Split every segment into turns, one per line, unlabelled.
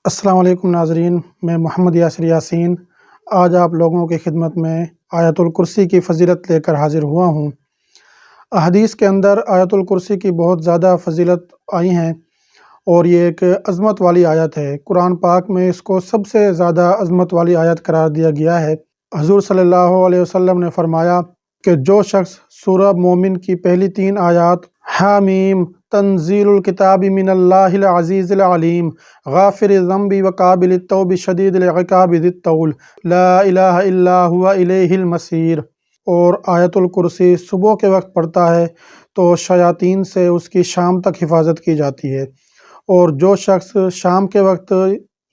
अस्सलाम वालेकुम नाज़रीन, मैं मोहम्मद यासिर यासीन आज आप लोगों की खिदमत में आयतुल कुर्सी की फ़जीलत लेकर हाज़िर हुआ हूँ। अहदीस के अंदर आयतुल कुर्सी की बहुत ज़्यादा फ़जीलत आई हैं और ये एक अज़मत वाली आयत है। कुरान पाक में इसको सबसे ज़्यादा अज़मत वाली आयत करार दिया गया है। हुज़ूर सल्लल्लाहु अलैहि वसल्लम ने फ़रमाया कि जो शख्स सूरह मोमिन की पहली 3 आयत हामीम तंज़ीलुल किताबि मिनल्लाहिल अज़ीज़िल अलीम गाफ़िरिज़ ज़ंबि व काबिलित तौबि शदीदिल इक़ाबि ज़ित तौल ला इलाहा इल्ला हुवा इलैहिल मसीर और आयतुल कुर्सी सुबह के वक्त पढ़ता है तो शयातीन से उसकी शाम तक हिफाजत की जाती है। और जो शख्स शाम के वक्त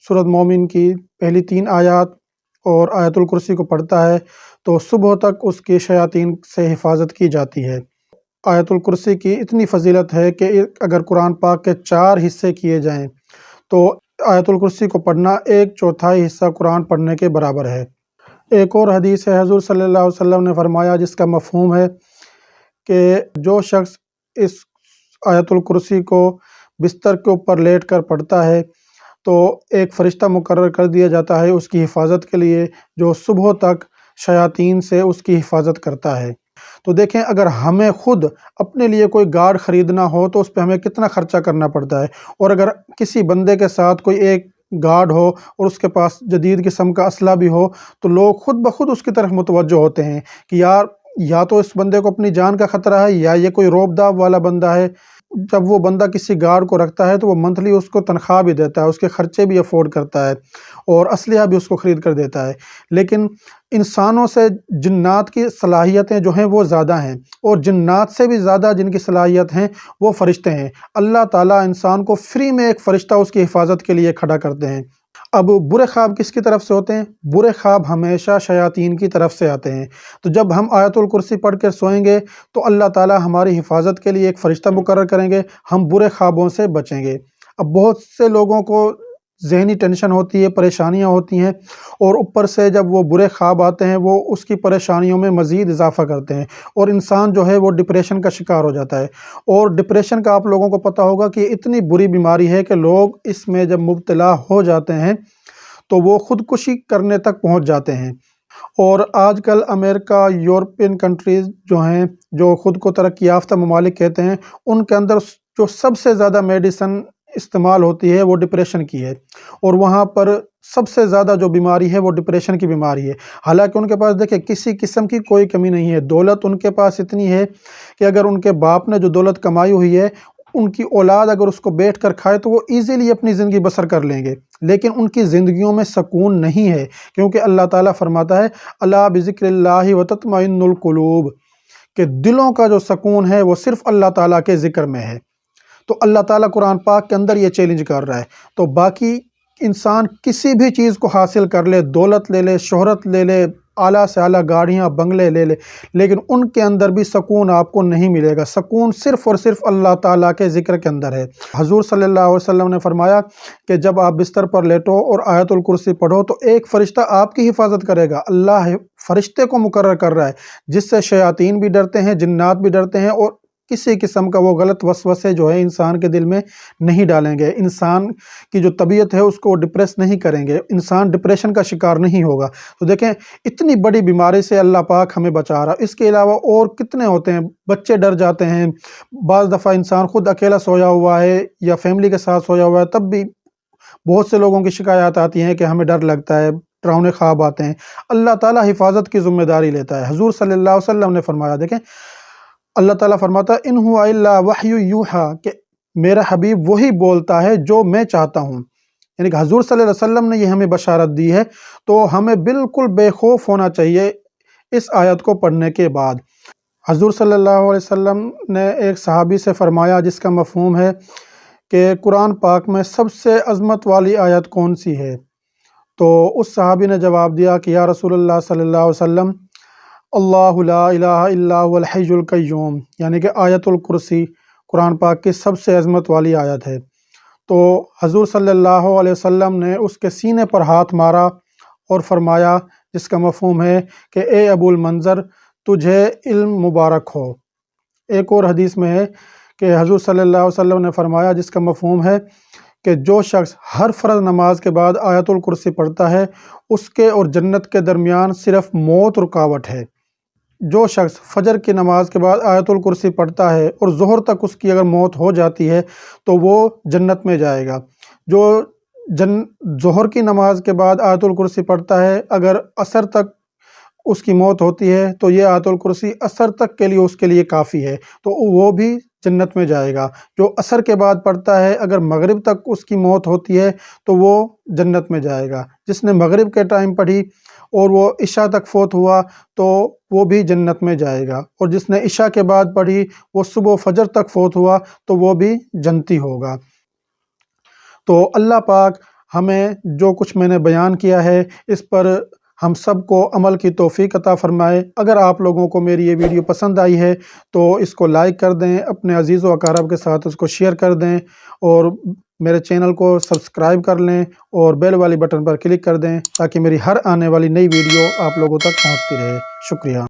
सूरह मोमिन की पहली 3 आयत और आयतुल कुर्सी को पढ़ता है तो सुबह तक उसकी शयातीन से हिफाजत की जाती है। आयतुल कुर्सी की इतनी फ़जीलत है कि अगर कुरान पाक के 4 हिस्से किए जाएं तो आयतुल कुर्सी को पढ़ना 1/4 हिस्सा कुरान पढ़ने के बराबर है। एक और हदीस है, हुज़ूर सल्लल्लाहु अलैहि वसल्लम ने फरमाया जिसका मफ़हूम है कि जो शख्स इस आयतुल कुर्सी को बिस्तर के ऊपर लेट कर पढ़ता है तो एक फ़रिश्ता मुकर्रर कर दिया जाता है उसकी हिफाजत के लिए, जो सुबह तक शयातीन से उसकी हिफाजत करता है। तो देखें, अगर हमें खुद अपने लिए कोई गार्ड ख़रीदना हो तो उस पे हमें कितना ख़र्चा करना पड़ता है, और अगर किसी बंदे के साथ कोई एक गार्ड हो और उसके पास जदीद किस्म का असला भी हो तो लोग खुद ब खुद उसकी तरफ मुतवज्जो होते हैं कि यार या तो इस बंदे को अपनी जान का ख़तरा है या ये कोई रौब-दाब वाला बंदा है। जब वो बंदा किसी गार्ड को रखता है तो वो मंथली उसको तनख्वाह भी देता है, उसके खर्चे भी अफोर्ड करता है और असलहा भी उसको ख़रीद कर देता है। लेकिन इंसानों से जिन्नात की सलाहियतें जो हैं वो ज़्यादा हैं, और जिन्नात से भी ज़्यादा जिनकी सलाहियत हैं वो फ़रिश्ते हैं। अल्लाह ताला इंसान को फ्री में एक फ़रिश्ता उसकी हिफाजत के लिए खड़ा करते हैं। अब बुरे ख्वाब किसकी तरफ से होते हैं? बुरे ख्वाब हमेशा शयातीन की तरफ से आते हैं। तो जब हम आयतुल कुर्सी पढ़ कर सोएंगे तो अल्लाह ताला हमारी हिफाजत के लिए एक फ़रिश्ता मुकर्रर करेंगे, हम बुरे ख्वाबों से बचेंगे। अब बहुत से लोगों को ज़हनी टेंशन होती है, परेशानियाँ होती हैं, और ऊपर से जब वो बुरे ख्वाब आते हैं वो उसकी परेशानियों में मज़ीद इजाफ़ा करते हैं और इंसान जो है वो डिप्रेशन का शिकार हो जाता है। और डिप्रेशन का आप लोगों को पता होगा कि इतनी बुरी बीमारी है कि लोग इसमें जब मुब्तला हो जाते हैं तो वो ख़ुदकुशी करने तक पहुँच जाते हैं। और आजकल अमेरिका, यूरोपियन कंट्रीज़ जो हैं, जो ख़ुद को तरक्की याफ़्ता ममालिक कहते हैं, उनके अंदर जो सबसे ज़्यादा मेडिसिन इस्तेमाल होती है वो डिप्रेशन की है, और वहाँ पर सबसे ज़्यादा जो बीमारी है वो डिप्रेशन की बीमारी है। हालांकि उनके पास देखिए किसी किस्म की कोई कमी नहीं है, दौलत उनके पास इतनी है कि अगर उनके बाप ने जो दौलत कमाई हुई है उनकी औलाद अगर उसको बैठ कर खाए तो वो ईज़िली अपनी ज़िंदगी बसर कर लेंगे, लेकिन उनकी ज़िंदगियों में सुकून नहीं है, क्योंकि अल्लाह ताला फरमाता है अला बिज़िक्रिल्लाहि व तत्मइन्नुल क़ुलूब, कि दिलों का जो सुकून है वो सिर्फ़ अल्लाह ताला के ज़िक्र में है। तो अल्लाह ताला कुरान पाक के अंदर ये चैलेंज कर रहा है। तो बाकी इंसान किसी भी चीज़ को हासिल कर ले, दौलत ले ले, शोहरत ले ले, आला से आला गाड़ियाँ बंगले ले ले, लेकिन उनके अंदर भी सुकून आपको नहीं मिलेगा। सुकून सिर्फ़ और सिर्फ़ अल्लाह ताला के ज़िक्र के अंदर है। हुज़ूर सल्लल्लाहु अलैहि वसल्लम ने फरमाया कि जब आप बिस्तर पर लेटो और आयतुल कुर्सी पढ़ो तो एक फ़रिश्ता आपकी हिफाजत करेगा। अल्लाह फ़रिश्ते को मुकर्रर कर रहा है जिससे शयातीन भी डरते हैं, जिन्नात भी डरते हैं, और किसी किस्म का वो गलत वसवसे जो है इंसान के दिल में नहीं डालेंगे। इंसान की जो तबीयत है उसको डिप्रेस नहीं करेंगे, इंसान डिप्रेशन का शिकार नहीं होगा। तो देखें, इतनी बड़ी बीमारी से अल्लाह पाक हमें बचा रहा है। इसके अलावा और कितने होते हैं, बच्चे डर जाते हैं, बाज़ दफ़ा इंसान खुद अकेला सोया हुआ है या फैमिली के साथ सोया हुआ है तब भी बहुत से लोगों की शिकायत आती हैं कि हमें डर लगता है, डरावने ख्वाब आते हैं। अल्लाह ताला हिफाजत की ज़िम्मेदारी लेता है। हुज़ूर सल्लल्लाहु अलैहि वसल्लम ने फरमाया, देखें अल्लाह ताला फरमाता है इन हुआ इल्ला वह्यु यूहा, कि मेरा हबीब वही बोलता है जो मैं चाहता हूँ। यानी कि हुज़ूर सल्लल्लाहु अलैहि वसल्लम ने ये हमें बशारत दी है, तो हमें बिल्कुल बेखौफ होना चाहिए इस आयत को पढ़ने के बाद। हुज़ूर सल्लल्लाहु अलैहि वसल्लम ने एक सहाबी से फरमाया जिसका मफ़हूम है कि कुरान पाक में सबसे अज़मत वाली आयत कौन सी है? तो उस सहाबी ने जवाब दिया कि या रसूलल्लाह सल्लल्लाहु अलैहि वसल्लम, अल्लाहु ला इलाहा इल्ला हुवल हय्युल क़य्यूम, यानी कि आयतुल कुर्सी कुरान पाक की सबसे अज़मत वाली आयत है। तो हुज़ूर सल्लल्लाहु अलैहि वसल्लम ने उसके सीने पर हाथ मारा और फरमाया जिसका मफ़हूम है कि ए अबुल मंज़र, तुझे इल्म मुबारक हो। एक और हदीस में है कि हुज़ूर सल्लल्लाहु अलैहि वसल्लम ने फरमाया जिसका मफ़हूम है کہ جو شخص ہر فرض نماز کے بعد آیت الکرسی پڑھتا ہے اس کے اور جنت کے درمیان صرف موت رکاوٹ ہے۔ جو شخص فجر کی نماز کے بعد آیت الکرسی پڑھتا ہے اور ظہر تک اس کی اگر موت ہو جاتی ہے تو وہ جنت میں جائے گا۔ جو ظہر کی نماز کے بعد آیت الکرسی پڑھتا ہے اگر عصر تک اس کی موت ہوتی ہے تو یہ آیت الکرسی عصر تک کے لیے اس کے لیے کافی ہے، تو وہ بھی جنت میں جائے گا۔ جو عصر کے بعد پڑھتا ہے اگر مغرب تک اس کی موت ہوتی ہے تو وہ جنت میں جائے گا۔ جس نے مغرب کے ٹائم پڑھی اور وہ عشاء تک فوت ہوا تو وہ بھی جنت میں جائے گا، اور جس نے عشاء کے بعد پڑھی وہ صبح فجر تک فوت ہوا تو وہ بھی جنتی ہوگا۔ تو اللہ پاک ہمیں جو کچھ میں نے بیان کیا ہے اس پر ہم سب کو عمل کی توفیق عطا فرمائے۔ اگر آپ لوگوں کو میری یہ ویڈیو پسند آئی ہے تو اس کو لائک کر دیں، اپنے عزیز و اقارب کے ساتھ اس کو شیئر کر دیں، اور میرے چینل کو سبسکرائب کر لیں اور بیل والی بٹن پر کلک کر دیں تاکہ میری ہر آنے والی نئی ویڈیو آپ لوگوں تک پہنچتی رہے۔ شکریہ۔